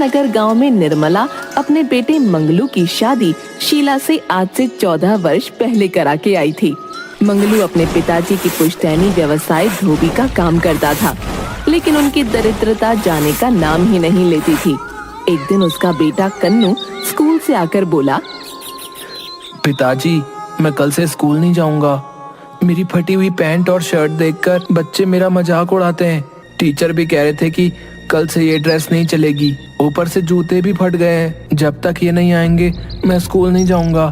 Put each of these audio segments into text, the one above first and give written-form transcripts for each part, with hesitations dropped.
नगर गांव में निर्मला अपने बेटे मंगलू की शादी शीला से आज से 14 वर्ष पहले करा के आई थी। मंगलू अपने पिताजी की पुश्तैनी व्यवसाय धोबी का काम करता था, लेकिन उनकी दरिद्रता जाने का नाम ही नहीं लेती थी। एक दिन उसका बेटा कन्नू स्कूल से आकर बोला, पिताजी, मैं कल से स्कूल नहीं जाऊंगा। मेरी फटी हुई पैंट और शर्ट देखकर बच्चे मेरा मजाक उड़ाते हैं। टीचर भी कह रहे थे कि कल से ये ड्रेस नहीं चलेगी। ऊपर से जूते भी फट गए हैं। जब तक ये नहीं आएंगे मैं स्कूल नहीं जाऊंगा।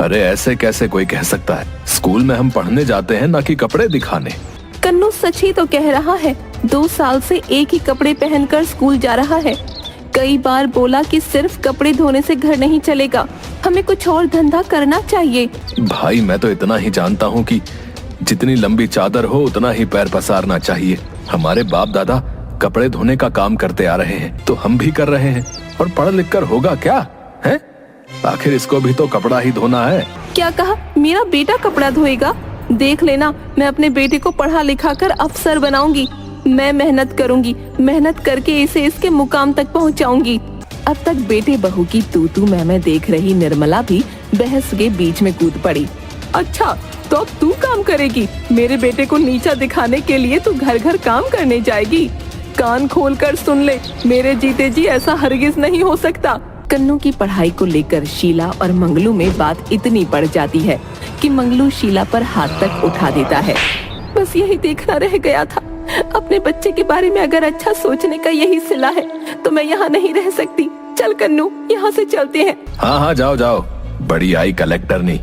अरे ऐसे कैसे कोई कह सकता है? स्कूल में हम पढ़ने जाते हैं, ना कि कपड़े दिखाने। कन्नू सच ही तो कह रहा है। 2 साल से एक ही कपड़े पहनकर स्कूल जा रहा है। कई बार बोला कि सिर्फ कपड़े धोने से घर नहीं चलेगा, हमें कुछ और धंधा करना चाहिए। भाई, मैं तो इतना ही जानता हूँ कि जितनी लंबी चादर हो उतना ही पैर पसारना चाहिए। हमारे बाप दादा कपड़े धोने का काम करते आ रहे हैं, तो हम भी कर रहे हैं। और पढ़ लिख कर होगा क्या है? आखिर इसको भी तो कपड़ा ही धोना है। क्या कहा? मेरा बेटा कपड़ा धोएगा? देख लेना, मैं अपने बेटे को पढ़ा लिखा कर अफसर बनाऊंगी। मैं मेहनत करूंगी, मेहनत करके इसे इसके मुकाम तक पहुंचाऊंगी। अब तक बेटे बहू की तू मैं देख रही निर्मला भी बहस के बीच में कूद पड़ी। अच्छा, तो अब तू काम करेगी? मेरे बेटे को नीचा दिखाने के लिए तू घर घर काम करने जाएगी? कान खोलकर सुन ले, मेरे जीते जी ऐसा हरगिज नहीं हो सकता। कन्नू की पढ़ाई को लेकर शीला और मंगलू में बात इतनी बढ़ जाती है कि मंगलू शीला पर हाथ तक उठा देता है। बस यही देखना रह गया था। अपने बच्चे के बारे में अगर अच्छा सोचने का यही सिला है तो मैं यहाँ नहीं रह सकती। चल कन्नू, यहाँ से चलते हैं। हाँ, जाओ जाओ। बड़ी आई कलेक्टर नहीं,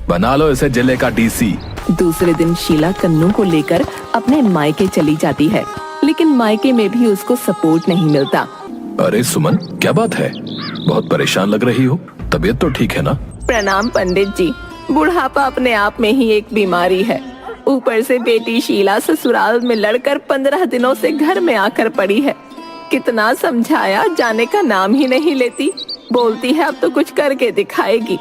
बना लो इसे जिले का डीसी। दूसरे दिन शीला कन्नू को लेकर अपने मायके चली जाती है, लेकिन मायके में भी उसको सपोर्ट नहीं मिलता। अरे सुमन, क्या बात है? बहुत परेशान लग रही हो। तबीयत तो ठीक है ना? प्रणाम पंडित जी। बुढ़ापा अपने आप में ही एक बीमारी है। ऊपर से बेटी शीला ससुराल में लड़कर 15 दिनों से घर में आकर पड़ी है। कितना समझाया, जाने का नाम ही नहीं लेती। बोलती है अब तो कुछ करके दिखाएगी,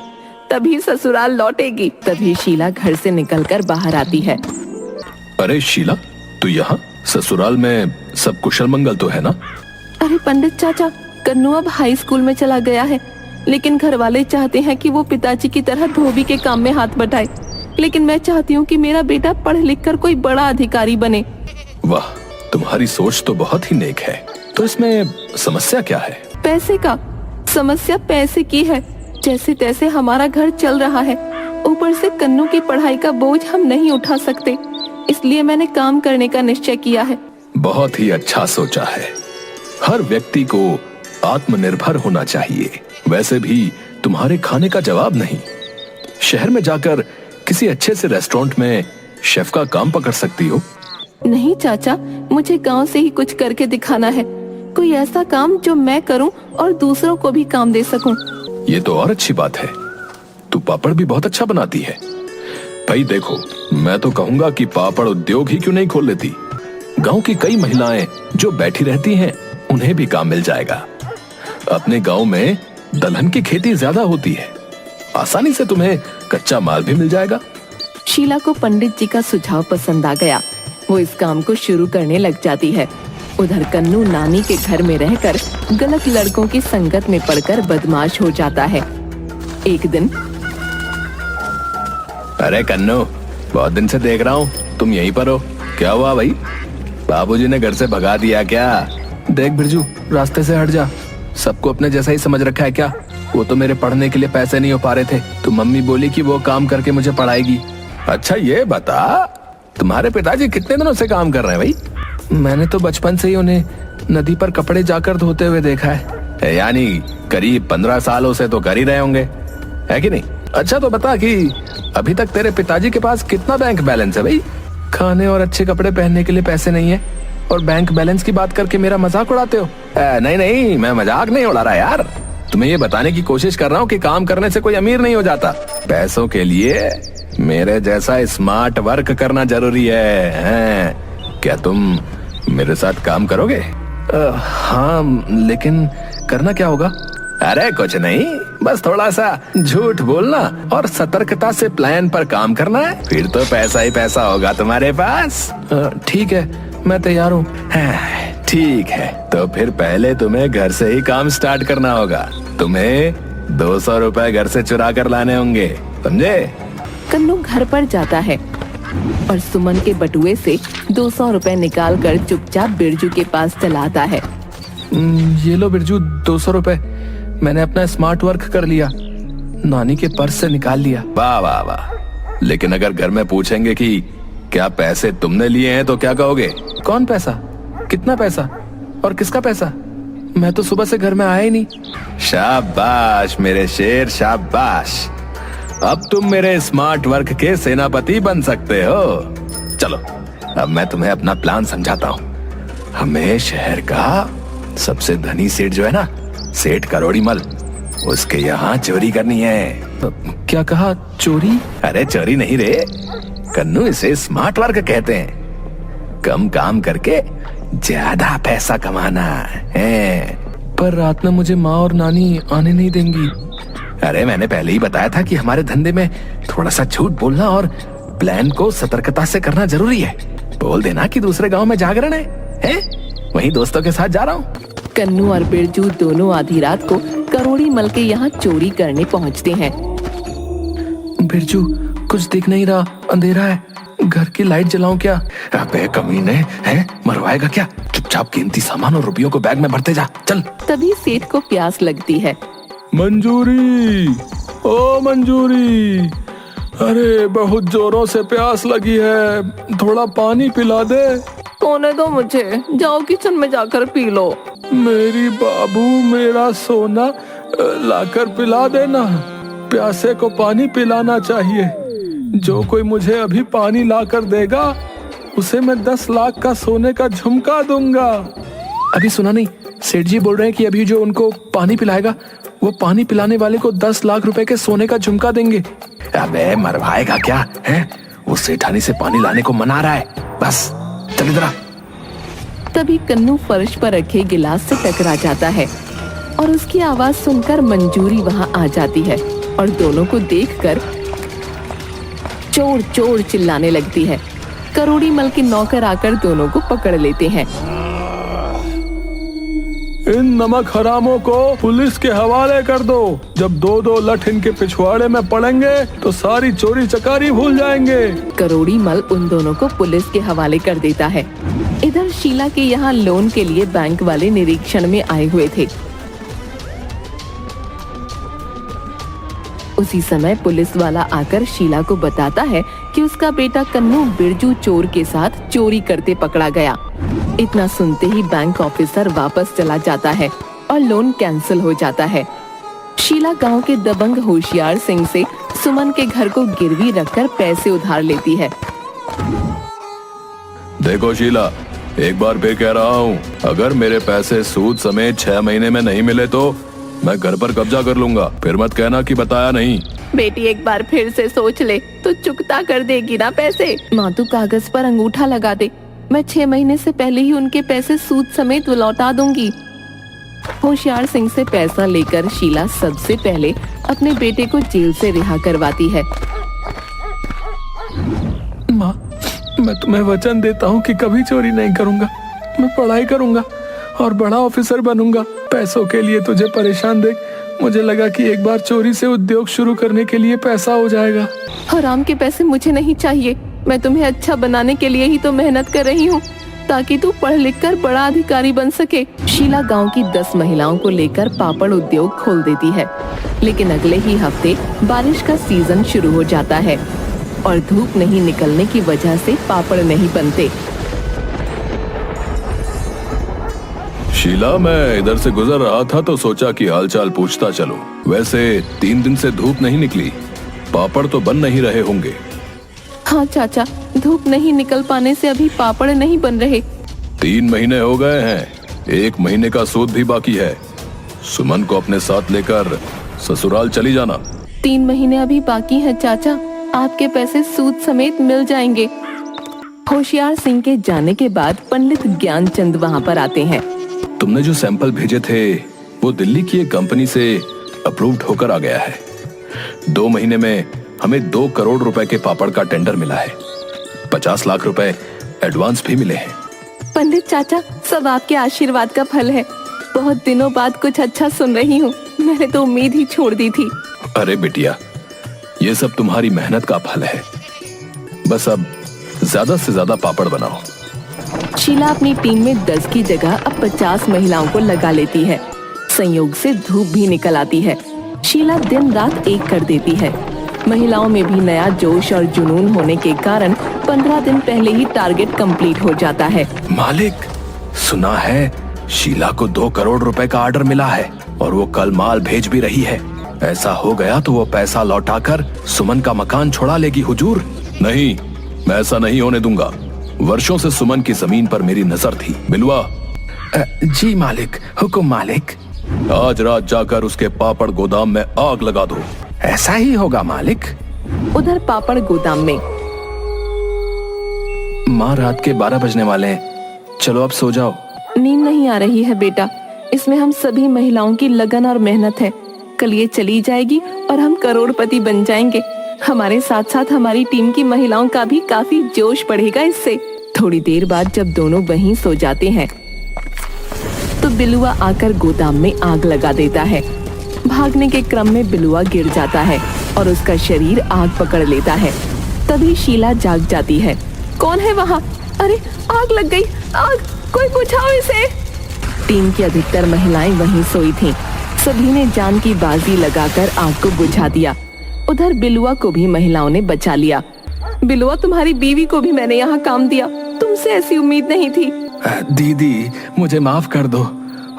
तभी ससुराल लौटेगी। तभी शीला घर से निकलकर बाहर आती है। अरे शीला, तू यहाँ? ससुराल में सब कुशल मंगल तो है ना? अरे पंडित चाचा, कन्नू अब हाई स्कूल में चला गया है, लेकिन घर वाले चाहते हैं कि वो पिताजी की तरह धोबी के काम में हाथ बटाए। लेकिन मैं चाहती हूँ कि मेरा बेटा पढ़ लिख कर कोई बड़ा अधिकारी बने। वाह, तुम्हारी सोच तो बहुत ही नेक है। तो इसमें समस्या क्या है? पैसे का। समस्या पैसे की है। जैसे तैसे हमारा घर चल रहा है, ऊपर से कन्नू की पढ़ाई का बोझ हम नहीं उठा सकते, इसलिए मैंने काम करने का निश्चय किया है। बहुत ही अच्छा सोचा है। हर व्यक्ति को आत्मनिर्भर होना चाहिए। वैसे भी तुम्हारे खाने का जवाब नहीं। शहर में जाकर किसी अच्छे से रेस्टोरेंट में शेफ का काम पकड़ सकती हो। नहीं चाचा, मुझे गांव से ही कुछ करके दिखाना है। कोई ऐसा काम जो मैं करूं और दूसरों को भी काम दे सकूं। ये तो और अच्छी बात है। तू पापड़ भी बहुत अच्छा बनाती है। भाई देखो, मैं तो कहूंगा कि पापड़ उद्योग ही क्यों नहीं खोल लेती। गांव की कई महिलाएं जो बैठी रहती हैं, उन्हें भी काम मिल जाएगा। अपने गांव में दलहन की खेती ज्यादा होती है, आसानी से तुम्हें कच्चा माल भी मिल जाएगा। शीला को पंडित जी का सुझाव पसंद आ गया। वो इस काम को शुरू करने लग जाती है। उधर कन्नू नानी के घर में रहकर गलत लड़कों की संगत में पड़कर बदमाश हो जाता है। एक दिन, अरे कन्नू, बहुत दिन से देख रहा हूँ तुम यहीं पर हो। क्या हुआ भाई? बाबूजी ने घर से भगा दिया क्या? देख बिरजू, रास्ते से हट जा। सबको अपने जैसा ही समझ रखा है क्या? वो तो मेरे पढ़ने के लिए पैसे नहीं हो पा रहे थे, तो मम्मी बोली कि वो काम करके मुझे पढ़ाएगी। अच्छा ये बता, तुम्हारे पिताजी कितने दिनों से काम कर रहे हैं भाई? मैंने तो बचपन से ही उन्हें नदी पर कपड़े जाकर धोते हुए देखा है। यानी करीब 15 सालों से तो कर ही रहे होंगे, है कि नहीं? अच्छा तो बता कि अभी तक तेरे पिताजी के पास कितना बैंक बैलेंस है भाई? खाने और अच्छे कपड़े पहनने के लिए पैसे नहीं है, और बैंक बैलेंस की बात करके मेरा मजाक उड़ाते हो। नहीं, मैं मजाक नहीं उड़ा रहा यार। तुम्हें ये बताने की कोशिश कर रहा हूँ कि काम करने से कोई अमीर नहीं हो जाता। पैसों के लिए मेरे जैसा स्मार्ट वर्क करना जरूरी है। क्या तुम मेरे साथ काम करोगे? हाँ, लेकिन करना क्या होगा? अरे कुछ नहीं, बस थोड़ा सा झूठ बोलना और सतर्कता से प्लान पर काम करना है। फिर तो पैसा ही पैसा होगा तुम्हारे पास। ठीक है, मैं तैयार हूँ। ठीक है, तो फिर पहले तुम्हें घर से ही काम स्टार्ट करना होगा। तुम्हें 200 रुपए घर से चुरा कर लाने होंगे, समझे? कन्नू घर पर जाता है और सुमन के बटुए से 200 रुपए निकाल कर चुपचाप बिरजू के पास चला आता है। ये लो बिरजू, 200 रुपए। मैंने अपना स्मार्ट वर्क कर लिया, नानी के पर्स से निकाल लिया। वाह वाह वाह। लेकिन अगर घर में पूछेंगे कि क्या पैसे तुमने लिए हैं तो क्या कहोगे? कौन पैसा? कितना पैसा? और किसका पैसा? मैं तो सुबह से घर में आया ही नहीं। शाबाश मेरे शेर, शाबाश। अब तुम मेरे स्मार्ट वर्क के सेनापति बन सकते हो। चलो अब मैं तुम्हें अपना प्लान समझाता हूँ। हमें शहर का सबसे धनी सेठ जो है ना, सेठ करोड़ीमल, उसके यहाँ चोरी करनी है। क्या कहा? चोरी? अरे चोरी नहीं रे कन्नू, इसे स्मार्ट वर्क कहते हैं। कम काम करके ज्यादा पैसा कमाना है। पर रात में मुझे माँ और नानी आने नहीं देंगी। अरे मैंने पहले ही बताया था कि हमारे धंधे में थोड़ा सा झूठ बोलना और प्लान को सतर्कता से करना जरूरी है। बोल देना कि दूसरे गांव में जागरण है? वहीं दोस्तों के साथ जा रहा हूँ। कन्नू और बिरजू दोनों आधी रात को करोड़ीमल के यहाँ चोरी करने पहुँचते हैं। बिरजू, कुछ दिख नहीं रहा, अंधेरा है। घर की लाइट जलाऊं क्या? अबे कमीने, हैं? मरवाएगा क्या? चुपचाप कीमती सामान और रुपयों को बैग में भरते जा, चल। तभी सेठ को प्यास लगती है। मंजूरी, ओ मंजूरी, अरे बहुत जोरों से प्यास लगी है, थोड़ा पानी पिला दे। सोने दो मुझे, जाओ किचन में जाकर पी लो। मेरी बाबू, मेरा सोना, लाकर पिला देना। प्यासे को पानी पिलाना चाहिए। जो कोई मुझे अभी पानी लाकर देगा उसे मैं 10 लाख का सोने का झुमका दूंगा। अभी सुना नहीं? सेठ जी बोल रहे हैं कि अभी जो उनको पानी पिलाएगा वो पानी पिलाने वाले को 10 लाख रुपए के सोने का झुमका देंगे। अबे मरवाएगा क्या है? वो सेठानी से पानी लाने को मना रहा है। बस चल इधर आ। तभी कन्नू फर्श पर रखे गिलास से टकरा जाता है और उसकी आवाज सुनकर मंजूरी वहाँ आ जाती है और दोनों को देखकर चोर चोर चिल्लाने लगती है। करोड़ीमल के नौकर आकर दोनों को पकड़ लेते हैं। इन नमक हरामों को पुलिस के हवाले कर दो। जब 2-2 लठ इनके पिछवाड़े में पड़ेंगे तो सारी चोरी चकारी भूल जाएंगे। करोड़ीमल उन दोनों को पुलिस के हवाले कर देता है। इधर शीला के यहाँ लोन के लिए बैंक वाले निरीक्षण में आए हुए थे। उसी समय पुलिस वाला आकर शीला को बताता है कि उसका बेटा कन्नू बिरजू चोर के साथ चोरी करते पकड़ा गया। इतना सुनते ही बैंक ऑफिसर वापस चला जाता है और लोन कैंसिल हो जाता है। शीला गांव के दबंग होशियार सिंह से सुमन के घर को गिरवी रखकर पैसे उधार लेती है। देखो शीला, एक बार फिर कह रहा हूँ, अगर मेरे पैसे सूद समेत 6 महीने में नहीं मिले तो मैं घर पर कब्जा कर लूंगा। फिर मत कहना कि बताया नहीं। बेटी एक बार फिर से सोच ले तो चुकता कर देगी ना पैसे। माँ तू कागज पर अंगूठा लगा दे, मैं 6 महीने से पहले ही उनके पैसे सूद समेत लौटा दूंगी। होशियार सिंह से पैसा लेकर शीला सबसे पहले अपने बेटे को जेल से रिहा करवाती है। माँ, मैं तुम्हें वचन देता हूँ कि कभी चोरी नहीं करूँगा। मैं पढ़ाई करूँगा और बड़ा ऑफिसर बनूंगा। पैसों के लिए तुझे परेशान देख मुझे लगा कि एक बार चोरी से उद्योग शुरू करने के लिए पैसा हो जाएगा। हराम के पैसे मुझे नहीं चाहिए। मैं तुम्हें अच्छा बनाने के लिए ही तो मेहनत कर रही हूँ, ताकि तू पढ़ लिख कर बड़ा अधिकारी बन सके। शीला गांव की 10 महिलाओं को लेकर पापड़ उद्योग खोल देती है। लेकिन अगले ही हफ्ते बारिश का सीजन शुरू हो जाता है और धूप नहीं निकलने की वजह से पापड़ नहीं बनते। शीला, मैं इधर से गुजर रहा था तो सोचा कि हालचाल पूछता चलूं। वैसे 3 दिन से धूप नहीं निकली, पापड़ तो बन नहीं रहे होंगे। हाँ चाचा, धूप नहीं निकल पाने से अभी पापड़ नहीं बन रहे। 3 महीने हो गए हैं, 1 महीने का सूद भी बाकी है। सुमन को अपने साथ लेकर ससुराल चली जाना। 3 महीने अभी बाकी है चाचा, आपके पैसे सूद समेत मिल जाएंगे। होशियार सिंह के जाने के बाद पंडित ज्ञानचंद वहाँ पर आते हैं। तुमने जो सैंपल भेजे थे वो दिल्ली की एक कंपनी से अप्रूव्ड होकर आ गया है। 2 महीने में हमें 2 करोड़ रुपए के पापड़ का टेंडर मिला है। 50 लाख रुपए एडवांस भी मिले हैं। पंडित चाचा, सब आपके आशीर्वाद का फल है। बहुत दिनों बाद कुछ अच्छा सुन रही हूँ। मैंने तो उम्मीद ही छोड़ दी थी। अरे बिटिया, ये सब तुम्हारी मेहनत का फल है। बस अब ज्यादा से ज्यादा पापड़ बनाओ। शीला अपनी टीम में 10 की जगह अब 50 महिलाओं को लगा लेती है। संयोग से धूप भी निकल आती है। शीला दिन रात एक कर देती है। महिलाओं में भी नया जोश और जुनून होने के कारण 15 दिन पहले ही टारगेट कंप्लीट हो जाता है। मालिक, सुना है शीला को 2 करोड़ रुपए का ऑर्डर मिला है और वो कल माल भेज भी रही है। ऐसा हो गया तो वो पैसा लौटाकर सुमन का मकान छुड़ा लेगी हुजूर। नहीं, मैं ऐसा नहीं होने दूंगा। वर्षों से सुमन की जमीन पर मेरी नजर थी। बिलवा। जी मालिक, हुकुम मालिक। आज रात जाकर उसके पापड़ गोदाम में आग लगा दो। ऐसा ही होगा मालिक। उधर पापड़ गोदाम में माँ, रात के 12 बजने वाले हैं, चलो अब सो जाओ। नींद नहीं आ रही है बेटा। इसमें हम सभी महिलाओं की लगन और मेहनत है। कल ये चली जाएगी और हम करोड़पति बन जाएंगे। हमारे साथ साथ हमारी टीम की महिलाओं का भी काफी जोश बढ़ेगा इससे। थोड़ी देर बाद जब दोनों वहीं सो जाते हैं तो बिलुआ आकर गोदाम में आग लगा देता है। भागने के क्रम में बिलुआ गिर जाता है और उसका शरीर आग पकड़ लेता है। तभी शीला जाग जाती है। कौन है वहाँ? अरे आग लग गई, आग! कोई बुझाओ इसे। टीम की अधिकतर महिलाएं वहीं सोई थीं। सभी ने जान की बाजी लगाकर आग को बुझा दिया। उधर बिलुआ को भी महिलाओं ने बचा लिया। बिलुआ, तुम्हारी बीवी को भी मैंने यहाँ काम दिया। तुमसे ऐसी उम्मीद नहीं थी। दीदी, मुझे माफ कर दो।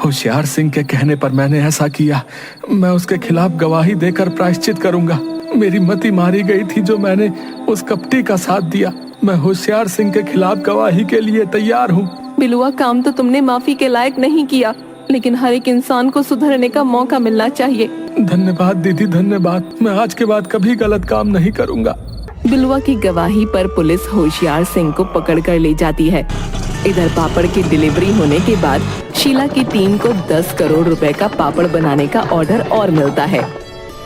होशियार सिंह के कहने पर मैंने ऐसा किया। मैं उसके खिलाफ गवाही देकर प्रायश्चित करूंगा। मेरी मति मारी गई थी जो मैंने उस कपटी का साथ दिया। मैं होशियार सिंह के खिलाफ गवाही के लिए तैयार हूँ। बिलुआ, काम तो तुमने माफी के लायक नहीं किया, लेकिन हर एक इंसान को सुधरने का मौका मिलना चाहिए। धन्यवाद दीदी, धन्यवाद। मैं आज के बाद कभी गलत काम नहीं करूंगा। बिलुआ की गवाही पर पुलिस होशियार सिंह को पकड़ कर ले जाती है। इधर पापड़ की डिलीवरी होने के बाद शीला की टीम को 10 करोड़ रुपए का पापड़ बनाने का ऑर्डर और मिलता है।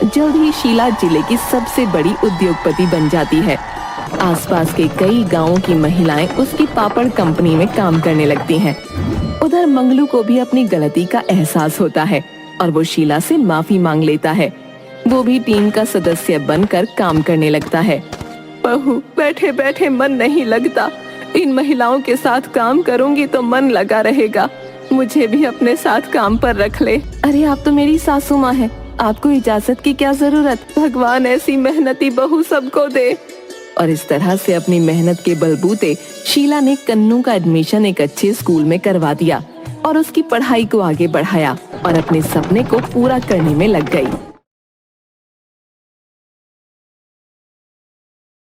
जल्द ही शीला जिले की सबसे बड़ी उद्योगपति बन जाती है। आसपास के कई गांवों की महिलाएं उसकी पापड़ कंपनी में काम करने लगती हैं। उधर मंगलू को भी अपनी गलती का एहसास होता है और वो शीला से माफी मांग लेता है। वो भी टीम का सदस्य बनकर काम करने लगता है। बहू, बैठे बैठे मन नहीं लगता। इन महिलाओं के साथ काम करूंगी तो मन लगा रहेगा। मुझे भी अपने साथ काम पर रख ले। अरे आप तो मेरी सासू माँ हैं, आपको इजाजत की क्या जरूरत। भगवान ऐसी मेहनती बहू सबको दे। और इस तरह से अपनी मेहनत के बलबूते शीला ने कन्नू का एडमिशन एक अच्छे स्कूल में करवा दिया और उसकी पढ़ाई को आगे बढ़ाया और अपने सपने को पूरा करने में लग गई।